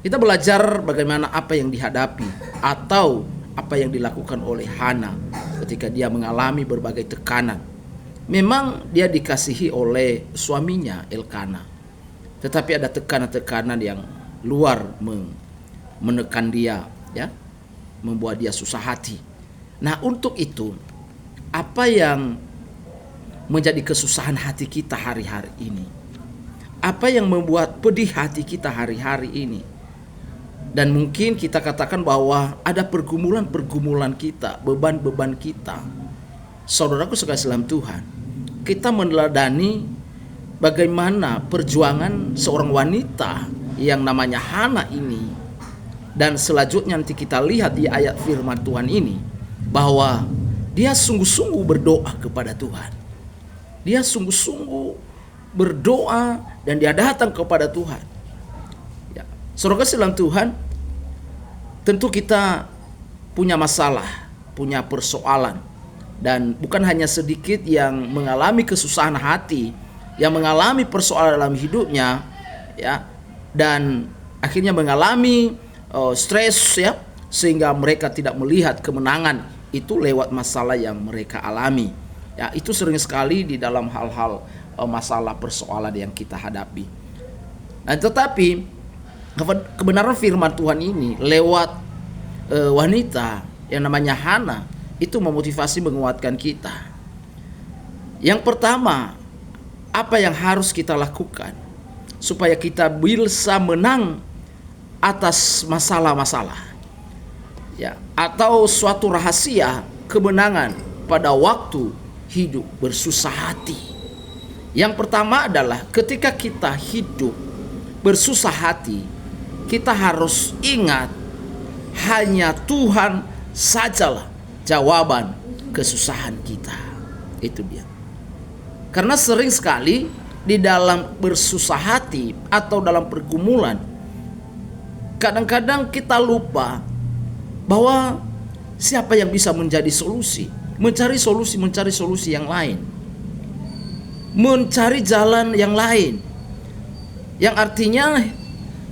Kita belajar bagaimana apa yang dihadapi atau apa yang dilakukan oleh Hana ketika dia mengalami berbagai tekanan. Memang dia dikasihi oleh suaminya Elkana, tetapi ada tekanan-tekanan yang luar menekan dia, ya, membuat dia susah hati. Nah, untuk itu, apa yang menjadi kesusahan hati kita hari-hari ini? Apa yang membuat pedih hati kita hari-hari ini? Dan mungkin kita katakan bahwa ada pergumulan-pergumulan kita, beban-beban kita. Saudaraku sekalian dalam Tuhan, kita meneladani bagaimana perjuangan seorang wanita yang namanya Hana ini. Dan selanjutnya nanti kita lihat di ayat firman Tuhan ini, bahwa dia sungguh-sungguh berdoa kepada Tuhan. Dia sungguh-sungguh berdoa dan dia datang kepada Tuhan. Ya, saudara dalam Tuhan, tentu kita punya masalah, punya persoalan. Dan bukan hanya sedikit yang mengalami kesusahan hati, yang mengalami persoalan dalam hidupnya, ya, dan akhirnya mengalami stres, ya, sehingga mereka tidak melihat kemenangan itu lewat masalah yang mereka alami. Ya, itu sering sekali di dalam hal-hal masalah persoalan yang kita hadapi. Nah, tetapi kebenaran firman Tuhan ini lewat wanita yang namanya Hana itu memotivasi, menguatkan kita. Yang pertama, apa yang harus kita lakukan supaya kita bisa menang atas masalah-masalah, ya, atau suatu rahasia kemenangan pada waktu hidup bersusah hati. Yang pertama adalah ketika kita hidup bersusah hati, kita harus ingat hanya Tuhan sajalah jawaban kesusahan kita. Itu dia. Karena sering sekali di dalam bersusah hati atau dalam pergumulan, kadang-kadang kita lupa bahwa siapa yang bisa menjadi solusi, mencari solusi yang lain, mencari jalan yang lain, yang artinya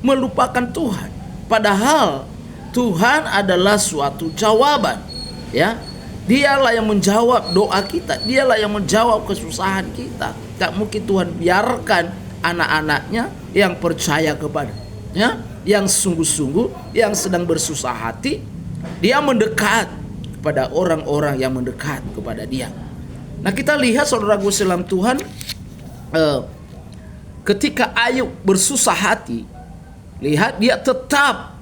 melupakan Tuhan. Padahal Tuhan adalah suatu jawaban, ya. Dialah yang menjawab doa kita, dialah yang menjawab kesusahan kita. Tak mungkin Tuhan biarkan anak-anaknya yang percaya kepadanya, yang sungguh-sungguh, yang sedang bersusah hati, dia mendekat kepada orang-orang yang mendekat kepada dia. Nah, kita lihat saudaraku dalam Tuhan, ketika Ayub bersusah hati, lihat dia tetap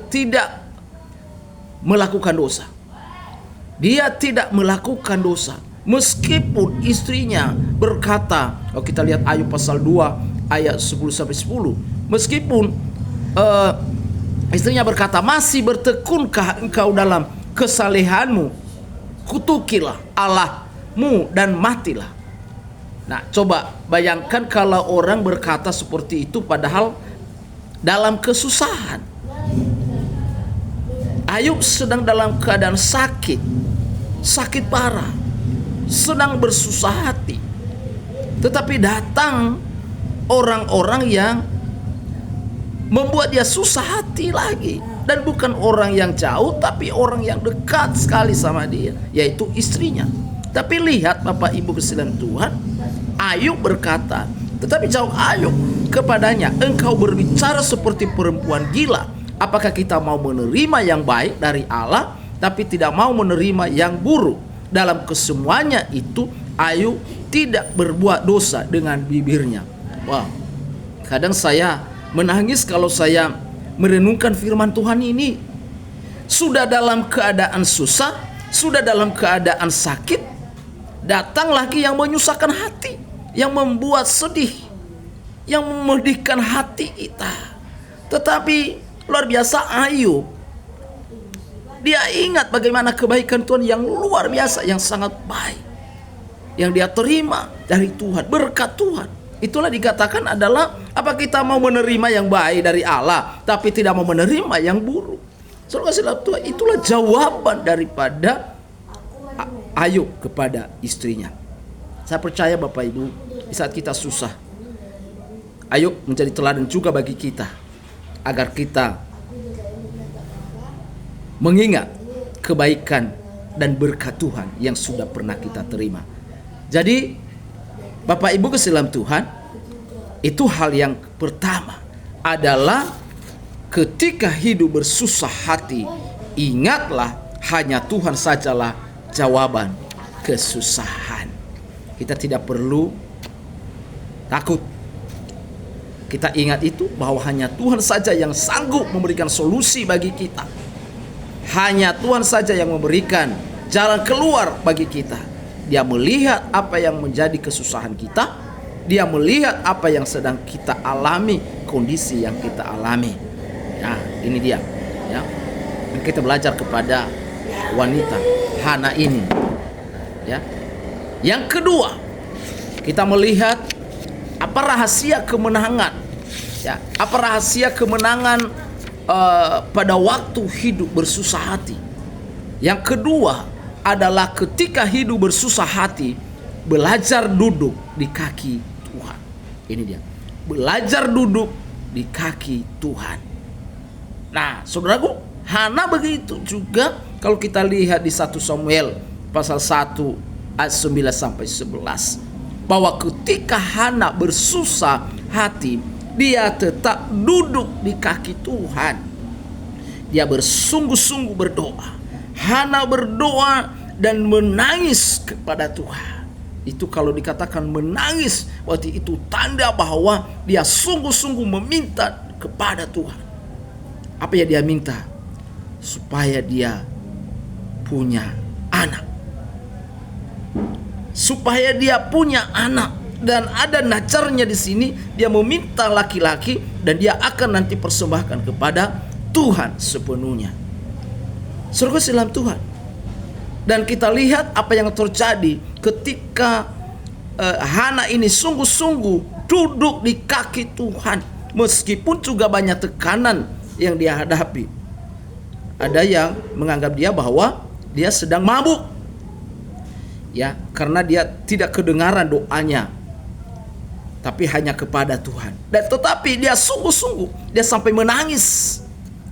tidak melakukan dosa. Dia tidak melakukan dosa meskipun istrinya berkata, kalau kita lihat Ayub pasal 2 ayat 10 sampai 10, meskipun istrinya berkata, masih bertekunkah engkau dalam kesalehanmu, kutukilah Allahmu dan matilah. Nah, coba bayangkan kalau orang berkata seperti itu padahal dalam kesusahan. Ayub sedang dalam keadaan sakit parah, sedang bersusah hati. Tetapi datang orang-orang yang membuat dia susah hati lagi. Dan bukan orang yang jauh, tapi orang yang dekat sekali sama dia, yaitu istrinya. Tapi lihat Bapak Ibu sekalian Tuhan, Ayub berkata, tetapi jawab Ayub kepadanya, engkau berbicara seperti perempuan gila. Apakah kita mau menerima yang baik dari Allah, tapi tidak mau menerima yang buruk? Dalam kesemuanya itu Ayub tidak berbuat dosa dengan bibirnya. Wow, kadang saya menangis kalau saya merenungkan firman Tuhan ini. Sudah dalam keadaan susah, sudah dalam keadaan sakit, datang lagi yang menyusahkan hati, yang membuat sedih, yang memedihkan hati kita. Tetapi luar biasa Ayub, dia ingat bagaimana kebaikan Tuhan yang luar biasa, yang sangat baik, yang dia terima dari Tuhan, berkat Tuhan. Itulah dikatakan adalah, apa kita mau menerima yang baik dari Allah tapi tidak mau menerima yang buruk? Saudara Tuhan, itulah jawaban daripada Ayub kepada istrinya. Saya percaya Bapak Ibu, di saat kita susah, Ayub menjadi teladan juga bagi kita. agar kita mengingat kebaikan dan berkat Tuhan yang sudah pernah kita terima. Jadi Bapak Ibu kasih dalam Tuhan, itu hal yang pertama adalah ketika hidup bersusah hati, ingatlah hanya Tuhan sajalah jawaban kesusahan. Kita tidak perlu takut. Kita ingat itu bahwa hanya Tuhan saja yang sanggup memberikan solusi bagi kita. Hanya Tuhan saja yang memberikan jalan keluar bagi kita. Dia melihat apa yang menjadi kesusahan kita. Dia melihat apa yang sedang kita alami, kondisi yang kita alami. Nah, ini dia. Ya. Kita belajar kepada wanita Hana ini. Ya. Yang kedua, kita melihat apa rahasia kemenangan. Ya, apa rahasia kemenangan pada waktu hidup bersusah hati. Yang kedua adalah ketika hidup bersusah hati, belajar duduk di kaki Tuhan. Ini dia, belajar duduk di kaki Tuhan. Nah, saudaraku, Hana begitu juga kalau kita lihat di 1 Samuel pasal 1 ayat 9 sampai 11, bahwa ketika Hana bersusah hati, dia tetap duduk di kaki Tuhan. Dia bersungguh-sungguh berdoa. Hana berdoa dan menangis kepada Tuhan. Itu kalau dikatakan menangis, berarti itu tanda bahwa dia sungguh-sungguh meminta kepada Tuhan. Apa yang dia minta? Supaya dia punya anak. Supaya dia punya anak. Dan ada najarnya di sini, dia meminta laki-laki dan dia akan nanti persembahkan kepada Tuhan sepenuhnya. Saudara dalam Tuhan. Dan kita lihat apa yang terjadi ketika Hana ini sungguh-sungguh duduk di kaki Tuhan, meskipun juga banyak tekanan yang dia hadapi. Ada yang menganggap dia bahwa dia sedang mabuk. Ya, karena dia tidak kedengaran doanya, tapi hanya kepada Tuhan. Dan tetapi dia sungguh-sungguh, dia sampai menangis.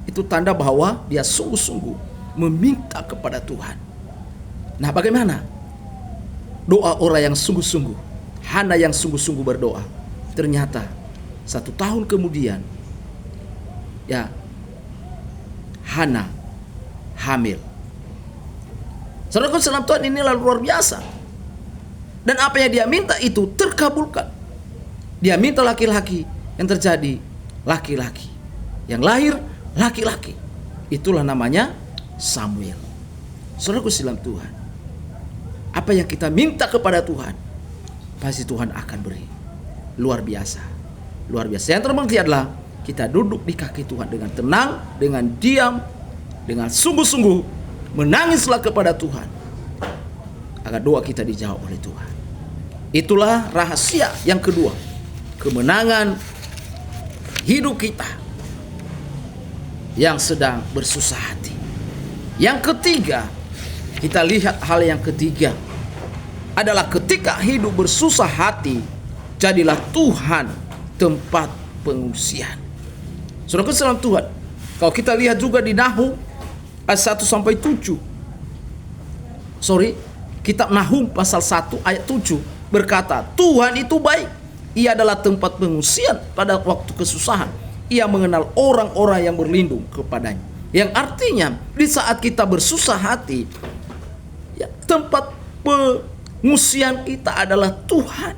Itu tanda bahwa dia sungguh-sungguh meminta kepada Tuhan. Nah, bagaimana doa orang yang sungguh-sungguh? Hana yang sungguh-sungguh berdoa. Ternyata 1 tahun kemudian, ya, Hana hamil. Saudaraku dalam Tuhan, inilah luar biasa. Dan apa yang dia minta itu terkabulkan. Dia minta laki-laki, yang terjadi laki-laki. Yang lahir laki-laki. Itulah namanya Samuel. Saudaraku dalam Tuhan, apa yang kita minta kepada Tuhan, pasti Tuhan akan beri. Luar biasa. Luar biasa. Yang terpenting adalah kita duduk di kaki Tuhan dengan tenang, dengan diam, dengan sungguh-sungguh. Menangislah kepada Tuhan agar doa kita dijawab oleh Tuhan. Itulah rahasia yang kedua, kemenangan hidup kita yang sedang bersusah hati. Yang ketiga, kita lihat hal yang ketiga adalah ketika hidup bersusah hati, jadilah Tuhan tempat pengungsian. Saudara dalam Tuhan, kalau kita lihat juga di Nahum ayat 1 sampai 7. Kitab Nahum pasal 1 ayat 7 berkata, Tuhan itu baik. Ia adalah tempat pengungsian pada waktu kesusahan. Ia mengenal orang-orang yang berlindung kepadanya. Yang artinya di saat kita bersusah hati, ya, tempat pengungsian kita adalah Tuhan.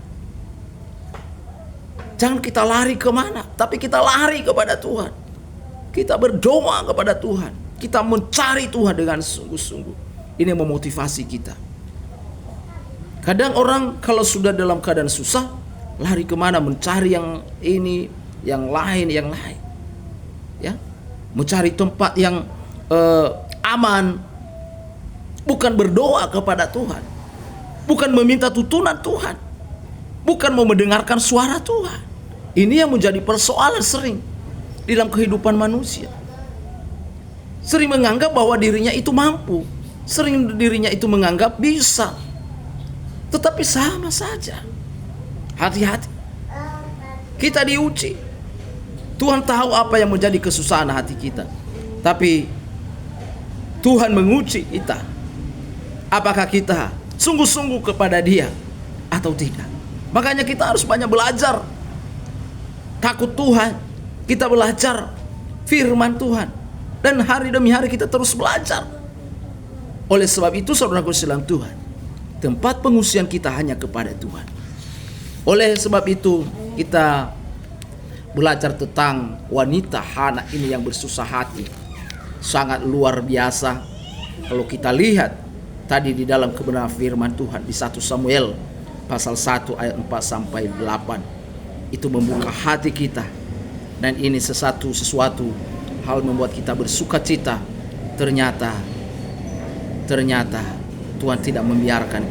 Jangan kita lari kemana, tapi kita lari kepada Tuhan. Kita berdoa kepada Tuhan. Kita mencari Tuhan dengan sungguh-sungguh. Ini memotivasi kita. Kadang orang kalau sudah dalam keadaan susah, lari kemana? Mencari yang ini, yang lain. Ya, mencari tempat yang aman. Bukan berdoa kepada Tuhan. Bukan meminta tuntunan Tuhan. Bukan mau mendengarkan suara Tuhan. Ini yang menjadi persoalan sering di dalam kehidupan manusia. Sering menganggap bahwa dirinya itu mampu. Sering dirinya itu menganggap bisa. Tetapi sama saja. Hati-hati. Kita diuji. Tuhan tahu apa yang menjadi kesusahan hati kita. Tapi Tuhan menguji kita, apakah kita sungguh-sungguh kepada Dia atau tidak. Makanya kita harus banyak belajar takut Tuhan. Kita belajar firman Tuhan, dan hari demi hari kita terus belajar. Oleh sebab itu, saudaraku dalam Tuhan, tempat pengungsian kita hanya kepada Tuhan. Oleh sebab itu, kita belajar tentang wanita Hana ini yang bersusah hati. Sangat luar biasa. Kalau kita lihat tadi di dalam kebenaran firman Tuhan di 1 Samuel pasal 1 ayat 4 sampai 8, itu membuka hati kita. Dan ini sesuatu hal membuat kita bersuka cita. Ternyata Tuhan tidak membiarkan